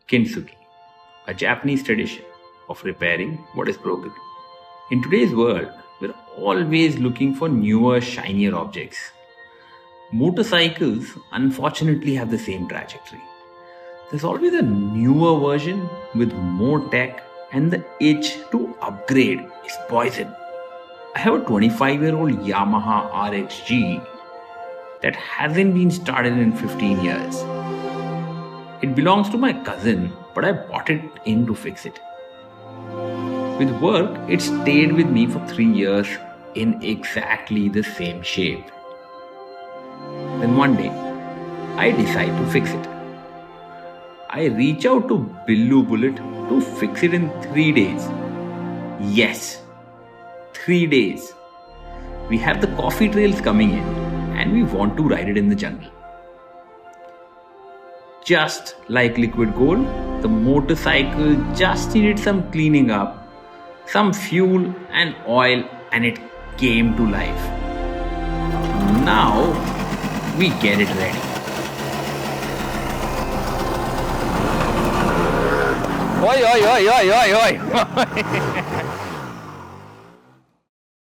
Kintsugi, a Japanese tradition of repairing what is broken. In today's world, we're always looking for newer, shinier objects. Motorcycles, unfortunately, have the same trajectory. There's always a newer version with more tech, and the itch to upgrade is poison. I have a 25-year-old Yamaha RXG that hasn't been started in 15 years. It belongs to my cousin, but I bought it in to fix it. With work, it stayed with me for 3 years in exactly the same shape. Then one day, I decide to fix it. I reach out to Billu Bullet to fix it in 3 days. Yes, 3 days. We have the coffee trails coming in and we want to ride it in the jungle. Just like liquid gold, the motorcycle just needed some cleaning up, some fuel and oil, and it came to life. Now we get it ready. Oi, oi, oi, oi, oi, oi.